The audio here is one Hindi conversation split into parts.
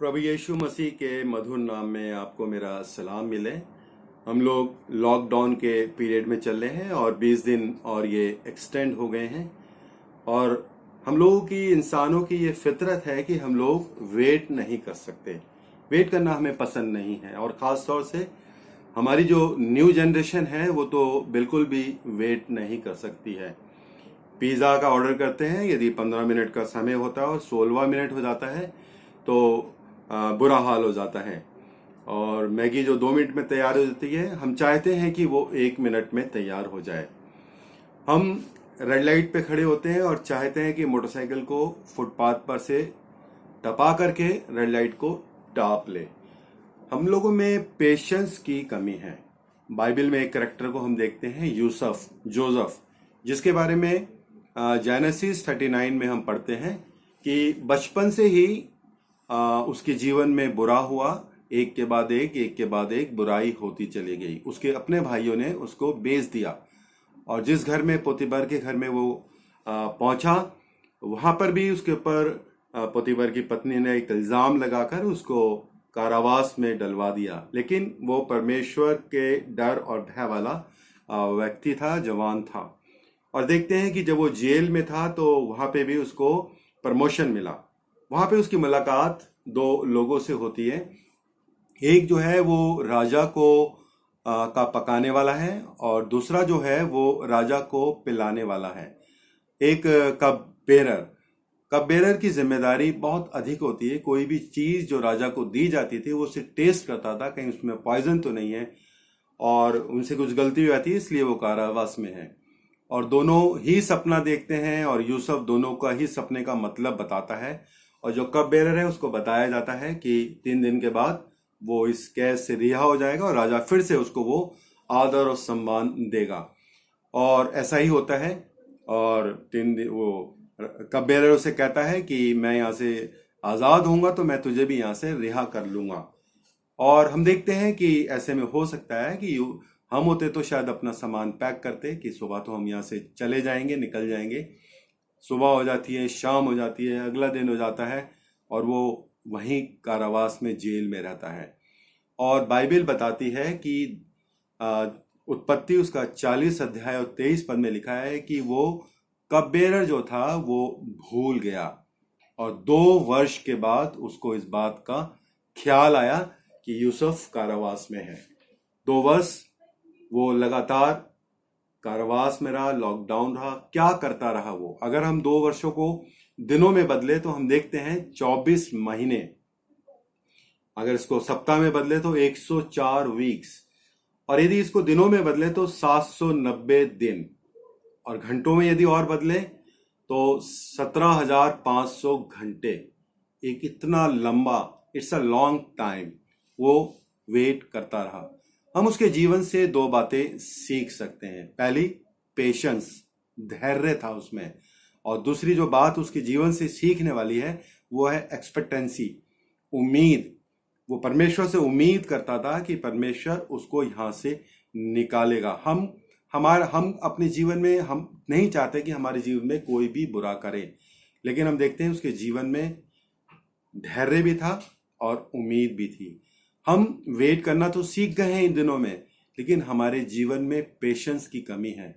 प्रभु यीशु मसीह के मधुर नाम में आपको मेरा सलाम मिले। हम लोग लॉकडाउन के पीरियड में चल रहे हैं और 20 दिन और ये एक्सटेंड हो गए हैं। और हम लोगों की, इंसानों की ये फितरत है कि हम लोग वेट नहीं कर सकते। वेट करना हमें पसंद नहीं है, और ख़ास तौर से हमारी जो न्यू जनरेशन है वो तो बिल्कुल भी वेट नहीं कर सकती है। पिज़्ज़ा का ऑर्डर करते हैं, यदि 15 मिनट का समय होता है और 16वां मिनट हो जाता है तो बुरा हाल हो जाता है। और मैगी जो 2 मिनट में तैयार हो जाती है, हम चाहते हैं कि वो 1 मिनट में तैयार हो जाए। हम रेड लाइट पे खड़े होते हैं और चाहते हैं कि मोटरसाइकिल को फुटपाथ पर से टपा करके रेड लाइट को टाप ले। हम लोगों में पेशेंस की कमी है। बाइबल में एक कैरेक्टर को हम देखते हैं, जोसेफ, जिसके बारे में जेनेसिस 39 में हम पढ़ते हैं कि बचपन से ही उसके जीवन में बुरा हुआ, एक के बाद एक बुराई होती चली गई। उसके अपने भाइयों ने उसको बेच दिया, और जिस घर में पोतीबर के घर में वो पहुंचा, वहां पर भी उसके ऊपर पोतीबर की पत्नी ने एक इल्जाम लगाकर उसको कारावास में डलवा दिया। लेकिन वो परमेश्वर के डर और भय वाला व्यक्ति था, जवान था। और देखते हैं कि जब वो जेल में था तो वहां पे भी उसको प्रमोशन मिला। वहां पे उसकी मुलाकात 2 लोगों से होती है। एक जो है वो राजा को का पकाने वाला है, और दूसरा जो है वो राजा को पिलाने वाला है। एक कप बेरर की जिम्मेदारी बहुत अधिक होती है। कोई भी चीज जो राजा को दी जाती थी वो उसे टेस्ट करता था, कहीं उसमें पॉइजन तो नहीं है, और उनसे कुछ गलती हो जाती है, इसलिए वो कारावास में है। और दोनों ही सपना देखते हैं, और यूसुफ दोनों का ही सपने का मतलब बताता है। और जो कप बेरर है उसको बताया जाता है कि 3 दिन के बाद वो इस कैद से रिहा हो जाएगा और राजा फिर से उसको वो आदर और सम्मान देगा। और ऐसा ही होता है। और 3 दिन वो कप बेरर उसे कहता है कि मैं यहाँ से आज़ाद होऊंगा तो मैं तुझे भी यहाँ से रिहा कर लूंगा। और हम देखते हैं कि ऐसे में हो सकता है कि हम होते तो शायद अपना सामान पैक करते कि सुबह तो हम यहाँ से चले जाएंगे, निकल जाएंगे। सुबह हो जाती है, शाम हो जाती है, अगला दिन हो जाता है, और वो वहीं कारावास में, जेल में रहता है। और बाइबल बताती है कि उत्पत्ति उसका 40 अध्याय और 23 पद में लिखा है कि वो कप बेरर जो था वो भूल गया, और 2 वर्ष के बाद उसको इस बात का ख्याल आया कि यूसुफ कारावास में है। 2 वर्ष वो लगातार कारावास में रहा, लॉकडाउन रहा, क्या करता रहा वो। अगर हम 2 वर्षों को दिनों में बदले तो हम देखते हैं 24 महीने। अगर इसको सप्ताह में बदले तो 104 वीक्स, और यदि इसको दिनों में बदले तो 790 दिन, और घंटों में यदि और बदले तो 17,500 घंटे। एक इतना लंबा, इट्स अ लॉन्ग टाइम, वो वेट करता रहा। हम उसके जीवन से 2 बातें सीख सकते हैं। पहली, पेशेंस, धैर्य था उसमें। और दूसरी जो बात उसके जीवन से सीखने वाली है वो है एक्सपेक्टेंसी, उम्मीद। वो परमेश्वर से उम्मीद करता था कि परमेश्वर उसको यहाँ से निकालेगा। हम अपने जीवन में हम नहीं चाहते कि हमारे जीवन में कोई भी बुरा करे, लेकिन हम देखते हैं उसके जीवन में धैर्य भी था और उम्मीद भी थी। हम वेट करना तो सीख गए हैं इन दिनों में, लेकिन हमारे जीवन में पेशेंस की कमी है।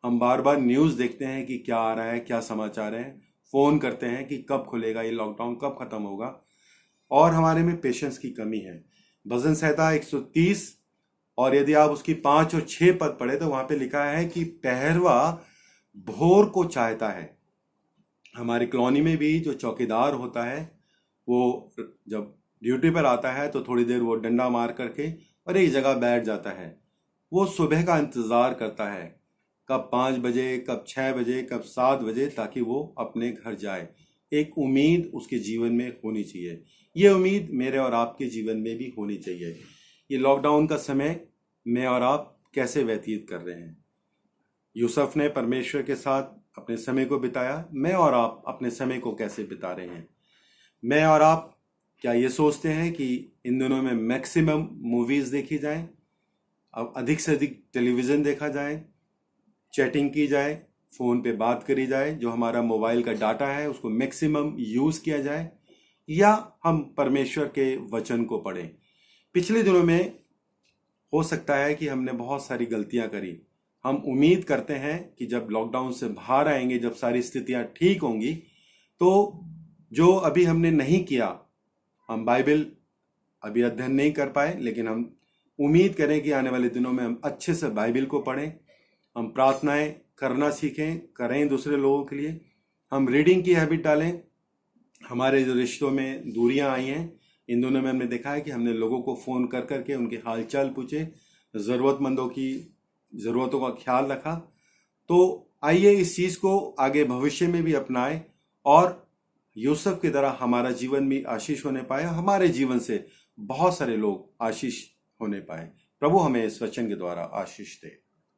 हम बार बार न्यूज़ देखते हैं कि क्या आ रहा है, क्या समाचार है, फोन करते हैं कि कब खुलेगा ये लॉकडाउन, कब खत्म होगा, और हमारे में पेशेंस की कमी है। भजन संहिता 130, और यदि आप उसकी 5 और 6 पद पढ़े तो वहां पे लिखा है कि पहरवा भोर को चाहता है। हमारी कॉलोनी में भी जो चौकीदार होता है वो जब ड्यूटी पर आता है तो थोड़ी देर वो डंडा मार करके और एक जगह बैठ जाता है। वो सुबह का इंतजार करता है, कब 5 बजे, कब 6 बजे, कब 7 बजे, ताकि वो अपने घर जाए। एक उम्मीद उसके जीवन में होनी चाहिए। ये उम्मीद मेरे और आपके जीवन में भी होनी चाहिए। ये लॉकडाउन का समय मैं और आप कैसे व्यतीत कर रहे हैं? यूसुफ ने परमेश्वर के साथ अपने समय को बिताया। मैं और आप अपने समय को कैसे बिता रहे हैं? मैं और आप क्या ये सोचते हैं कि इन दिनों में मैक्सिमम मूवीज देखी जाए, अब अधिक से अधिक टेलीविजन देखा जाए, चैटिंग की जाए, फोन पे बात करी जाए, जो हमारा मोबाइल का डाटा है उसको मैक्सिमम यूज किया जाए, या हम परमेश्वर के वचन को पढ़ें। पिछले दिनों में हो सकता है कि हमने बहुत सारी गलतियां करी। हम उम्मीद करते हैं कि जब लॉकडाउन से बाहर आएंगे, जब सारी स्थितियां ठीक होंगी, तो जो अभी हमने नहीं किया, हम बाइबल अभी अध्ययन नहीं कर पाए, लेकिन हम उम्मीद करें कि आने वाले दिनों में हम अच्छे से बाइबल को पढ़ें, हम प्रार्थनाएं करना सीखें, करें दूसरे लोगों के लिए, हम रीडिंग की हैबिट डालें। हमारे जो रिश्तों में दूरियां आई हैं, इन दोनों में हमने देखा है कि हमने लोगों को फ़ोन कर करके उनके हाल चाल पूछे, ज़रूरतमंदों की ज़रूरतों का ख्याल रखा। तो आइए इस चीज़ को आगे भविष्य में भी अपनाएं और यूसुफ की तरह हमारा जीवन भी आशीष होने पाए, हमारे जीवन से बहुत सारे लोग आशीष होने पाए। प्रभु हमें इस वचन के द्वारा आशीष दे।